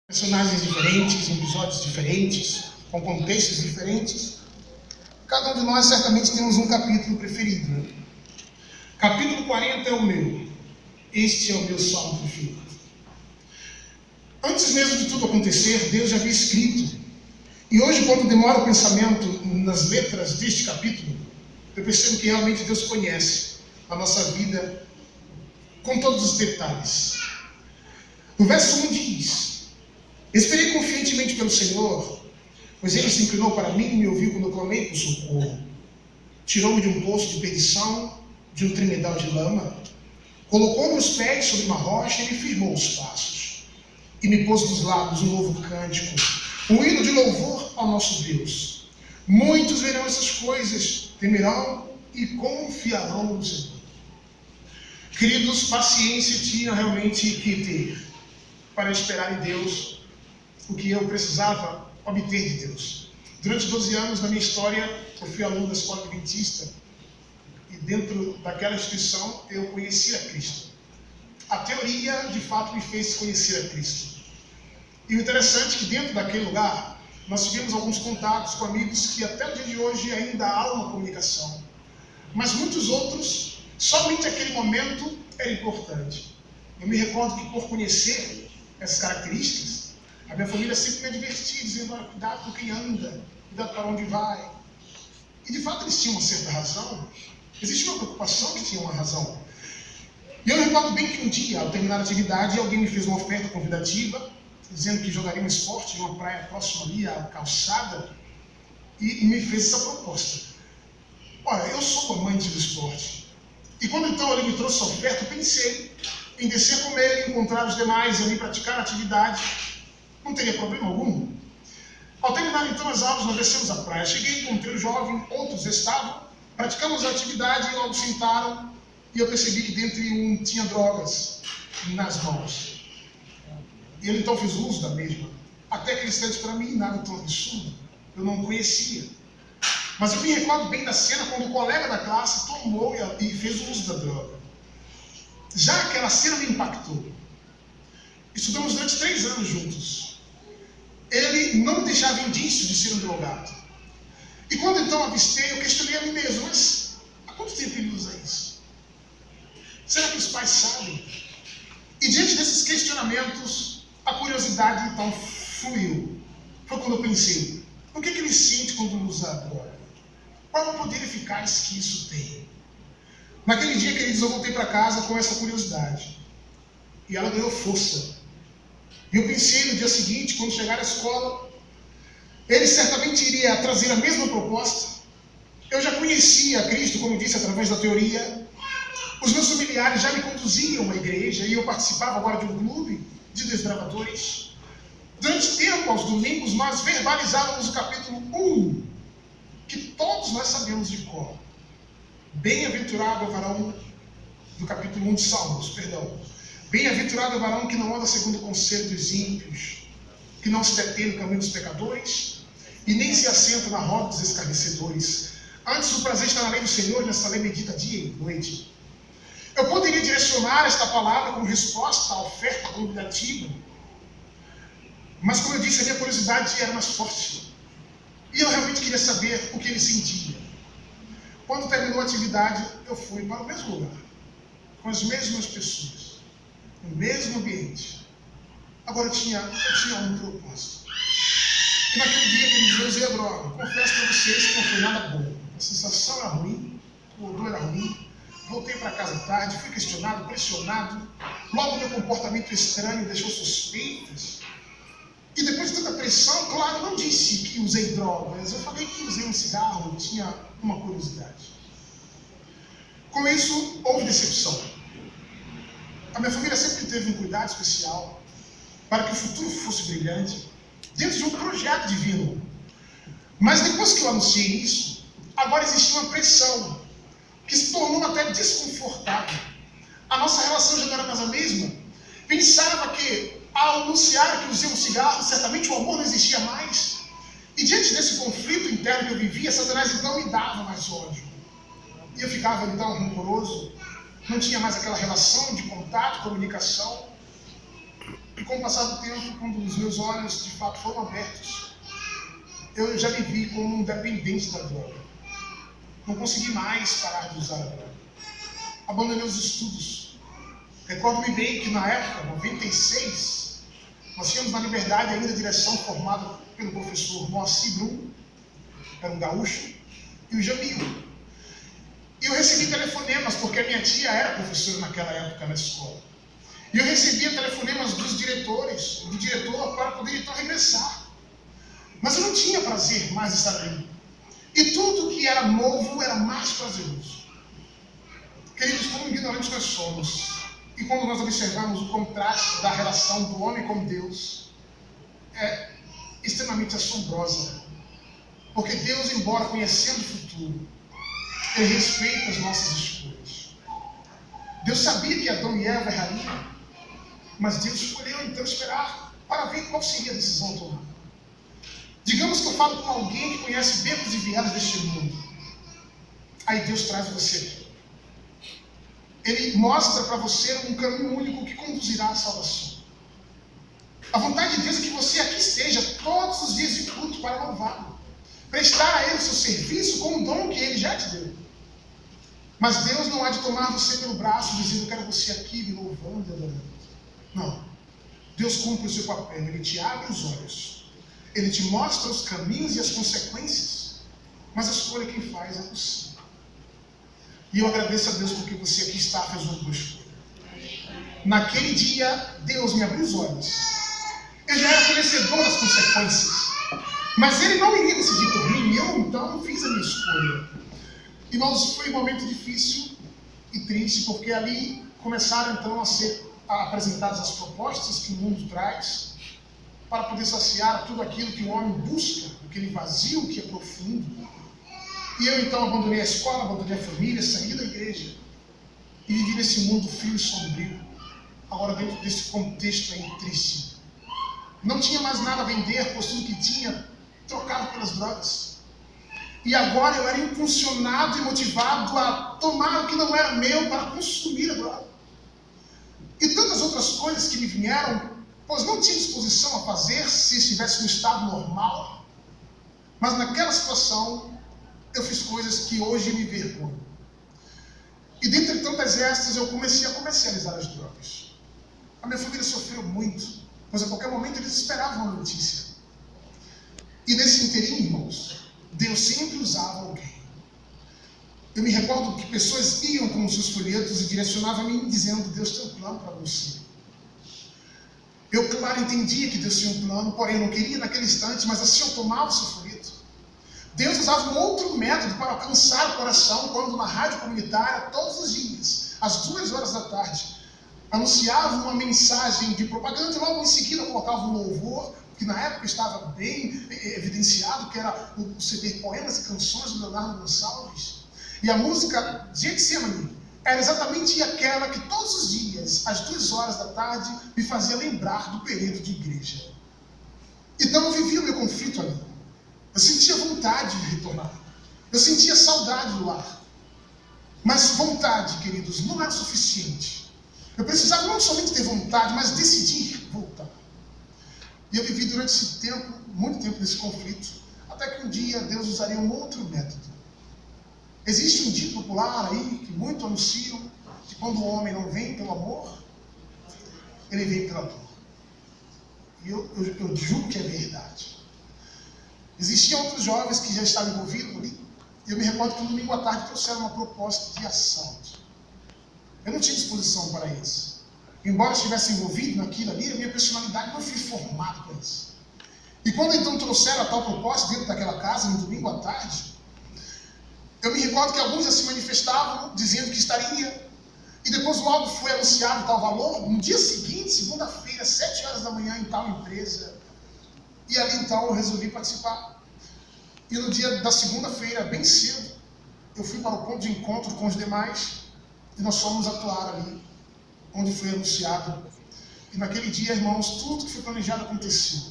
Personagens diferentes, em episódios diferentes, com contextos diferentes. Cada um de nós certamente temos um capítulo preferido, né? Capítulo 40 é o meu. Este é o meu salmo preferido. Antes mesmo de tudo acontecer, Deus já havia escrito. E hoje, quando demora o pensamento nas letras deste capítulo, eu percebo que realmente Deus conhece a nossa vida com todos os detalhes. No verso 1 diz: esperei confiantemente pelo Senhor, pois Ele se inclinou para mim e me ouviu quando eu clamei por socorro. Tirou-me de um poço de perdição, de um tremedal de lama, colocou meus pés sobre uma rocha e me firmou os passos, e me pôs nos lábios um novo cântico, um hino de louvor ao nosso Deus. Muitos verão essas coisas, temerão e confiarão no Senhor. Queridos, paciência tinha realmente que ter para esperar em Deus o que eu precisava obter de Deus. Durante 12 anos da minha história, eu fui aluno da escola adventista e dentro daquela instituição eu conhecia Cristo. A teoria, de fato, me fez conhecer a Cristo. E o interessante é que dentro daquele lugar nós tivemos alguns contatos com amigos que até o dia de hoje ainda há uma comunicação. Mas muitos outros, somente aquele momento era importante. Eu me recordo que por conhecer essas características, a minha família sempre me advertia, dizendo: olha, cuidado com quem anda, cuidado para onde vai. E de fato eles tinham uma certa razão. Existia uma preocupação que tinha uma razão. E eu me recordo bem que um dia, ao terminar a atividade, alguém me fez uma oferta convidativa, dizendo que jogaria um esporte em uma praia próxima ali, à calçada, e me fez essa proposta. Olha, eu sou amante do esporte. E quando então ele me trouxe a oferta, eu pensei em descer com ele, encontrar os demais e ali praticar a atividade. Não teria problema algum. Ao terminar então as aulas, nós descemos à praia. Cheguei, encontrei o jovem, outros estavam, praticamos a atividade e logo sentaram, e eu percebi que dentre um tinha drogas nas mãos. E ele então fez uso da mesma. Até aquele instante, para mim, nada tão absurdo. Eu não conhecia. Mas eu me recordo bem da cena quando o colega da classe tomou e fez uso da droga. Já aquela cena me impactou. Estudamos durante 3 anos juntos. Ele não deixava indício de ser um drogado. E quando então avistei, eu questionei a mim mesmo: mas há quanto tempo ele usa isso? Será que os pais sabem? E diante desses questionamentos, a curiosidade então fluiu. Foi quando eu pensei: o que ele sente quando usa a droga? Qual o poder eficaz que isso tem? Naquele dia, queridos, eu voltei para casa com essa curiosidade. E ela ganhou força. E eu pensei no dia seguinte, quando chegar à escola, ele certamente iria trazer a mesma proposta. Eu já conhecia a Cristo, como disse, através da teoria. Os meus familiares já me conduziam à igreja e eu participava agora de um clube de desbravadores. Durante tempo, aos domingos, nós verbalizávamos o capítulo 1, que todos nós sabemos de cor. Bem-aventurado é o varão, do capítulo 1 de Salmos, perdão. Bem-aventurado é o varão que não anda segundo o conselho dos ímpios, que não se detém no caminho dos pecadores, e nem se assenta na roda dos escarnecedores. Antes o prazer está na lei do Senhor, e nessa lei medita dia e noite. Eu poderia direcionar esta palavra como resposta à oferta convidativa, mas como eu disse, a minha curiosidade era mais forte. E eu realmente queria saber o que ele sentia. Quando terminou a atividade, eu fui para o mesmo lugar, com as mesmas pessoas, no mesmo ambiente. Agora eu tinha um propósito. E naquele dia que eu usei a droga, confesso para vocês que não foi nada bom. A sensação era ruim, o odor era ruim. Voltei para casa tarde, fui questionado, pressionado. Logo meu comportamento estranho deixou suspeitas. E depois de tanta pressão, claro, não disse que usei drogas. Eu falei que usei um cigarro, tinha uma curiosidade. Com isso, houve decepção. A minha família sempre teve um cuidado especial para que o futuro fosse brilhante, dentro de um projeto divino. Mas depois que eu anunciei isso, agora existia uma pressão, que se tornou até desconfortável. A nossa relação já não era mais a mesma. Pensava que, ao anunciar que usei um cigarro, certamente o amor não existia mais. E diante desse conflito interno que eu vivia, Satanás então me dava mais ódio. E eu ficava então rancoroso, não tinha mais aquela relação de contato, comunicação. E com o passar do tempo, quando os meus olhos de fato foram abertos, eu já me vi como um dependente da droga. Não consegui mais parar de usar a droga. Abandonei os estudos. Recordo-me bem que na época, 96, nós tínhamos na Liberdade ainda a direção formada pelo professor Moacir Brum, era um gaúcho, e o Jamil. E eu recebi telefonemas, porque a minha tia era professora naquela época na escola. E eu recebia telefonemas dos diretores, do diretor, para poder então regressar. Mas eu não tinha prazer mais de estar ali. E tudo que era novo era mais prazeroso. Queridos, como ignorantes nós somos, e quando nós observamos o contraste da relação do homem com Deus, é extremamente assombrosa. Porque Deus, embora conhecendo o futuro, Ele respeita as nossas escolhas. Deus sabia que Adão e Eva errariam, mas Deus escolheu então esperar para ver qual seria a decisão a tomar. Digamos que eu falo com alguém que conhece becos e viadas deste mundo. Aí Deus traz você aqui. Ele mostra para você um caminho único que conduzirá à salvação. A vontade de Deus é que você aqui esteja todos os dias de culto para louvá-lo. Prestar a Ele o seu serviço com o dom que Ele já te deu. Mas Deus não há de tomar você pelo braço dizendo: eu quero você aqui me louvando e adorando. Não. Deus cumpre o seu papel. Ele te abre os olhos. Ele te mostra os caminhos e as consequências. Mas a escolha quem faz é você. E eu agradeço a Deus porque você aqui está fazendo uma escolha. Naquele dia, Deus me abriu os olhos. Eu já era conhecedor das consequências. Mas Ele não iria decidir por mim. Eu, então, fiz a minha escolha. Irmãos, foi um momento difícil e triste, porque ali começaram, então, a ser apresentadas as propostas que o mundo traz para poder saciar tudo aquilo que o homem busca, aquele vazio que é profundo. E eu, então, abandonei a escola, abandonei a família, saí da igreja e vivi nesse mundo frio e sombrio, agora dentro desse contexto aí triste. Não tinha mais nada a vender, pois tudo que tinha trocado pelas drogas. E agora eu era impulsionado e motivado a tomar o que não era meu para consumir a droga. E tantas outras coisas que me vieram, pois não tinha disposição a fazer se estivesse no estado normal. Mas naquela situação, eu fiz coisas que hoje me envergonham. E dentre tantas estas, eu comecei a comercializar as drogas. A minha família sofreu muito, pois a qualquer momento eles esperavam uma notícia. E nesse interim, irmãos, Deus sempre usava alguém. Eu me recordo que pessoas iam com os seus folhetos e direcionavam a mim dizendo: Deus tem um plano para você. Eu, claro, entendia que Deus tinha um plano, porém eu não queria naquele instante, mas assim eu tomava o seu folheto. Deus usava um outro método para alcançar o coração, quando na rádio comunitária, todos os dias, às 2 horas da tarde, anunciava uma mensagem de propaganda e logo em seguida colocava um louvor, que na época estava bem evidenciado, que era o CD Poemas e Canções do Leonardo Gonçalves. E a música Getsemane era exatamente aquela que todos os dias, às 2 horas da tarde, me fazia lembrar do período de igreja. Então eu vivia o meu conflito ali. Eu sentia vontade de retornar. Eu sentia saudade do lar. Mas vontade, queridos, não era suficiente. Eu precisava não somente ter vontade, mas decidir voltar. E eu vivi durante esse tempo, muito tempo nesse conflito, até que um dia Deus usaria um outro método. Existe um dito popular aí, que muitos anunciam, que quando o homem não vem pelo amor, ele vem pela dor. E eu julgo que é verdade. Existiam outros jovens que já estavam envolvidos ali, e eu me recordo que no domingo à tarde trouxeram uma proposta de assalto. Eu não tinha disposição para isso. Embora eu estivesse envolvido naquilo ali, a minha personalidade não foi formada para isso. E quando então trouxeram a tal proposta dentro daquela casa, no domingo à tarde, eu me recordo que alguns já se manifestavam dizendo que estaria. E depois logo foi anunciado tal valor. No dia seguinte, segunda-feira, 7 horas da manhã, em tal empresa. E ali então eu resolvi participar. E no dia da segunda-feira, bem cedo, eu fui para o ponto de encontro com os demais. E nós fomos atuar ali, onde foi anunciado. E naquele dia, irmãos, tudo que foi planejado aconteceu.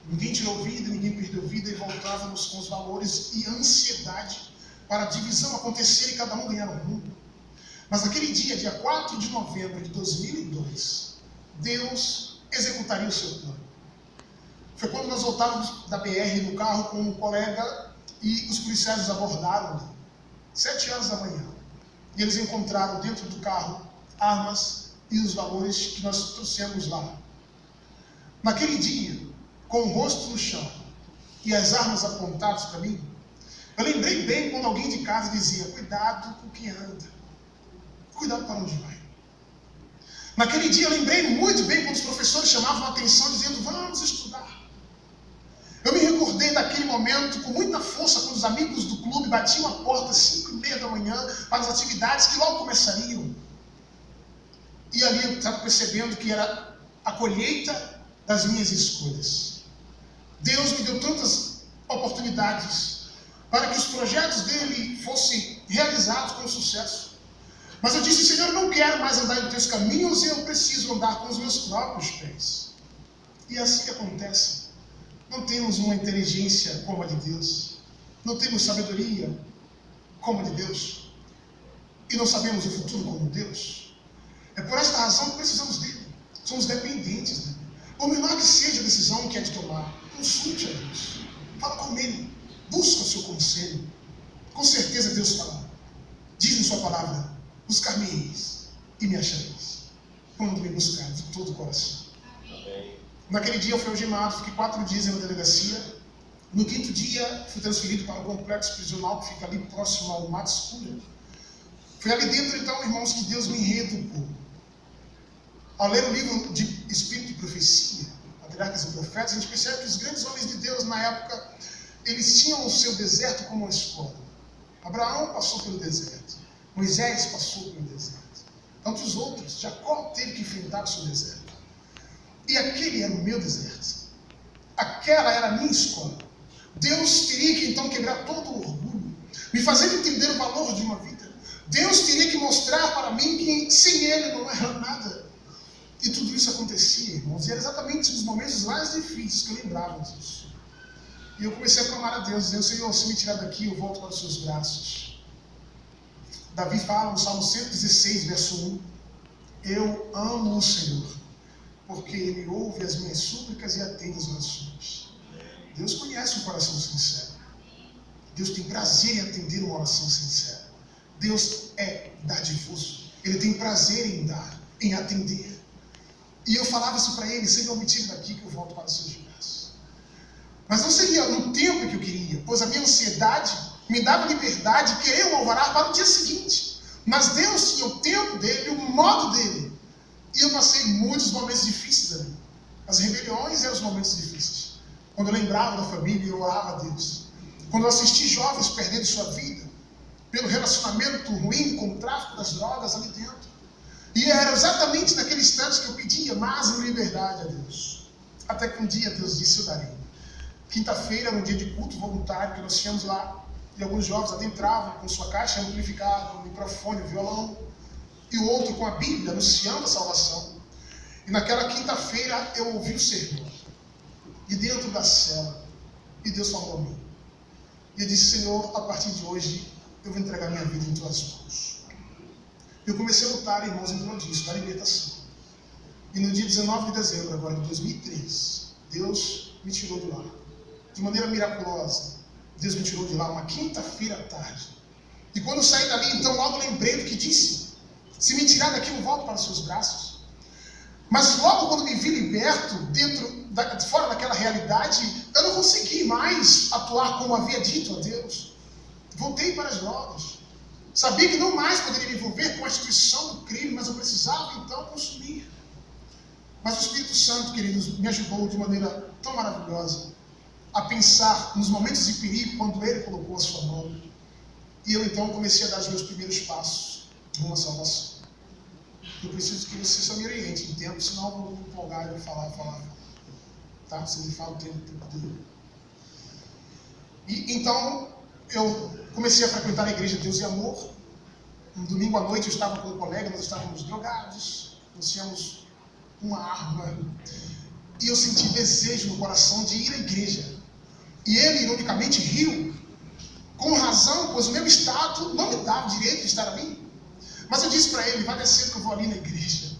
Ninguém tirou vida, ninguém perdeu vida, e voltávamos com os valores e ansiedade para a divisão acontecer e cada um ganhar um rumo. Mas naquele dia, dia 4 de novembro de 2002, Deus executaria o seu plano. Foi quando nós voltávamos da BR no carro com um colega e os policiais nos abordaram, 7 horas da manhã. E eles encontraram dentro do carro armas e os valores que nós trouxemos lá. Naquele dia, com o rosto no chão e as armas apontadas para mim, eu lembrei bem quando alguém de casa dizia: cuidado com quem anda, cuidado para onde vai. Naquele dia eu lembrei muito bem quando os professores chamavam a atenção dizendo: vamos estudar. Eu me recordei daquele momento com muita força quando os amigos do clube batiam a porta às 5h30 da manhã para as atividades que logo começariam. E ali eu estava percebendo que era a colheita das minhas escolhas. Deus me deu tantas oportunidades para que os projetos dele fossem realizados com sucesso. Mas eu disse: Senhor, eu não quero mais andar em teus caminhos, eu preciso andar com os meus próprios pés. E é assim que acontece. Não temos uma inteligência como a de Deus. Não temos sabedoria como a de Deus. E não sabemos o futuro como Deus. É por esta razão que precisamos dele. Somos dependentes dele. Por menor que seja a decisão que é de tomar, consulte a Deus. Fala com ele. Busca o seu conselho. Com certeza Deus fala. Diz em sua palavra: buscar-me-eis e me achareis, quando me buscar de todo o coração. Amém. Naquele dia eu fui algemado, fiquei 4 dias na delegacia. No 5º dia fui transferido para o complexo prisional que fica ali próximo ao Mato Escuro. Foi ali dentro, então, irmãos, que Deus me reeducou. Ao ler o livro de Espírito e Profecia, Patriarcas e Profetas, a gente percebe que os grandes homens de Deus na época, eles tinham o seu deserto como uma escola. Abraão passou pelo deserto. Moisés passou pelo deserto. Tantos outros. Jacó teve que enfrentar o seu deserto. E aquele era o meu deserto. Aquela era a minha escola. Deus teria que então quebrar todo o orgulho, me fazer entender o valor de uma vida. Deus teria que mostrar para mim que sem Ele não era nada. E tudo isso acontecia, irmãos. E era exatamente nos momentos mais difíceis que eu lembrava disso. E eu comecei a clamar a Deus, dizendo: Senhor, se me tirar daqui, eu volto para os seus braços. Davi fala no Salmo 116, verso 1: eu amo o Senhor, porque Ele ouve as minhas súplicas e atende as orações. Deus conhece um coração sincero. Deus tem prazer em atender uma oração sincera. Deus é dadivoso. Ele tem prazer em dar, em atender. E eu falava isso para Ele: Senhor, me tire daqui que eu volto para os seus braços. Mas não seria no tempo que eu queria, pois a minha ansiedade me dava liberdade de querer o alvará para o dia seguinte. Mas Deus tinha o tempo dele, o modo dele. E eu passei muitos momentos difíceis ali. As rebeliões eram os momentos difíceis. Quando eu lembrava da família, eu orava a Deus. Quando eu assisti jovens perdendo sua vida pelo relacionamento ruim com o tráfico das drogas ali dentro. E era exatamente naquele instante que eu pedia mais liberdade a Deus. Até que um dia Deus disse: eu darei. Quinta-feira, no dia de culto voluntário que nós tínhamos lá, e alguns jovens adentravam com sua caixa amplificada, um microfone, um violão, e o outro com a Bíblia, anunciando a salvação. E naquela quinta-feira eu ouvi o sermão, e dentro da cela, e Deus falou a mim. E eu disse: Senhor, a partir de hoje, eu vou entregar minha vida em tuas mãos. Eu comecei a lutar, irmãos, em torno disso, da libertação. E no dia 19 de dezembro, agora de 2003, Deus me tirou de lá. De maneira miraculosa, Deus me tirou de lá uma quinta-feira à tarde. E quando eu saí dali, então logo lembrei do que disse: se me tirar daqui, eu volto para os seus braços. Mas logo quando me vi liberto, fora daquela realidade, eu não consegui mais atuar como havia dito a Deus. Voltei para as drogas. Sabia que não mais poderia me envolver com a instituição do crime, mas eu precisava então consumir. Mas o Espírito Santo, queridos, me ajudou de maneira tão maravilhosa a pensar nos momentos de perigo, quando Ele colocou a sua mão. E eu então comecei a dar os meus primeiros passos rumo à salvação. Eu preciso que você só me oriente em tempo, senão eu vou me empolgar e vou falar. Tá? Você me fala o tempo dele. E então eu comecei a frequentar a igreja Deus e Amor. Um domingo à noite eu estava com um colega, nós estávamos drogados, nós tínhamos uma arma. E eu senti desejo no coração de ir à igreja. E ele, ironicamente, riu, com razão, pois o meu estado não me dava o direito de estar ali. Mas eu disse para ele: vai descendo que eu vou ali na igreja.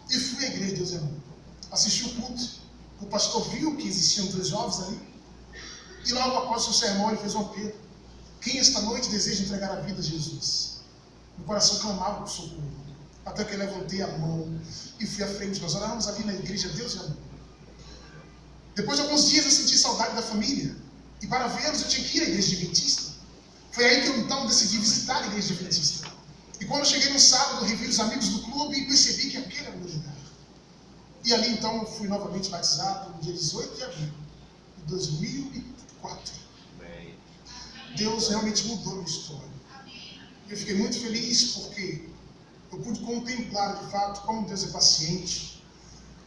E fui à igreja de Deus e Amor. assisti o culto, o pastor viu que existiam 2 jovens ali, e logo após o seu sermão ele fez um apelo. Quem esta noite deseja entregar a vida a Jesus? Meu coração clamava por socorro, até que eu levantei a mão e fui à frente. Nós oramos ali na igreja Deus e Amor. Depois de alguns dias eu senti saudade da família, e para vê-los eu tinha que ir à igreja adventista. Foi aí que eu então decidi visitar a igreja adventista. E quando eu cheguei no sábado, eu revi os amigos do clube e percebi que aquele era o meu lugar. E ali então eu fui novamente batizado no dia 18 de abril de 2004. Deus realmente mudou a minha história. Eu fiquei muito feliz porque eu pude contemplar de fato como Deus é paciente,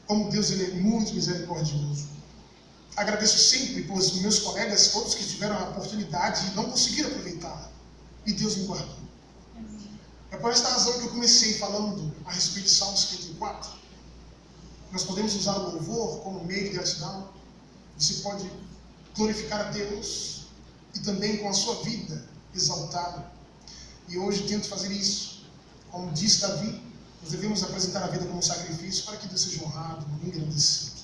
como Deus ele é muito misericordioso. Agradeço sempre por meus colegas, todos que tiveram a oportunidade e não conseguiram aproveitá-la. E Deus me guardou. É por esta razão que eu comecei falando a respeito de Salmo 54. Nós podemos usar o louvor como meio de gratidão. Você pode glorificar a Deus e também com a sua vida exaltá-lo. E hoje tento fazer isso. Como disse Davi, nós devemos apresentar a vida como um sacrifício para que Deus seja honrado, engrandecido.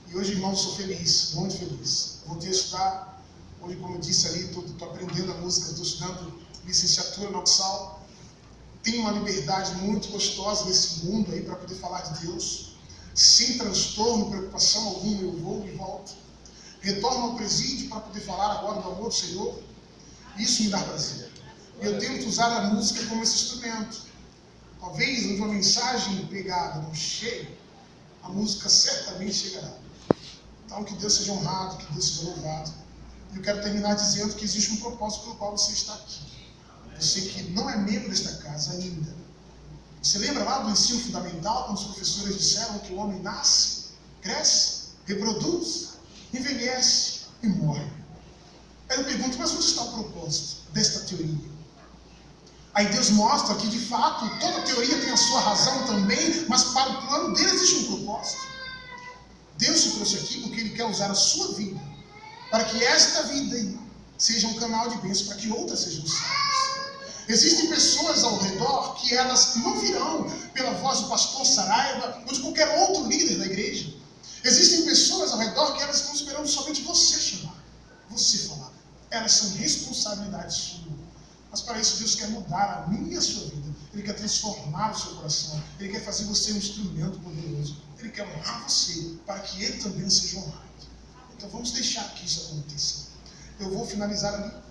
E hoje, irmãos, sou feliz, muito feliz. Voltei a estudar. Hoje, como eu disse ali, estou aprendendo a música, estou estudando licenciatura na UXAL. Tenho uma liberdade muito gostosa nesse mundo aí para poder falar de Deus. Sem transtorno, preocupação alguma, eu vou e volto. Retorno ao presídio para poder falar agora do amor do Senhor. Isso me dá prazer. E eu tento usar a música como esse instrumento. Talvez onde uma mensagem pegada não chegue, a música certamente chegará. Então que Deus seja honrado, que Deus seja louvado. E eu quero terminar dizendo que existe um propósito pelo qual você está aqui. Você que não é membro desta casa ainda. Você lembra lá do ensino fundamental, quando os professores disseram que o homem nasce, cresce, reproduz, envelhece e morre? Aí eu pergunto, mas onde está o propósito desta teoria? Aí Deus mostra que de fato toda teoria tem a sua razão também, mas para o plano dele existe um propósito. Deus te trouxe aqui porque Ele quer usar a sua vida, para que esta vida seja um canal de bênção, para que outras sejam salvas. Existem pessoas ao redor que elas não virão pela voz do pastor Saraiva ou de qualquer outro líder da igreja. Existem pessoas ao redor que elas estão esperando somente você chamar, você falar. Elas são responsabilidades suas. Mas para isso Deus quer mudar a minha e a sua vida. Ele quer transformar o seu coração. Ele quer fazer você um instrumento poderoso. Ele quer honrar você para que Ele também seja honrado. Então vamos deixar que isso aconteça. Eu vou finalizar ali.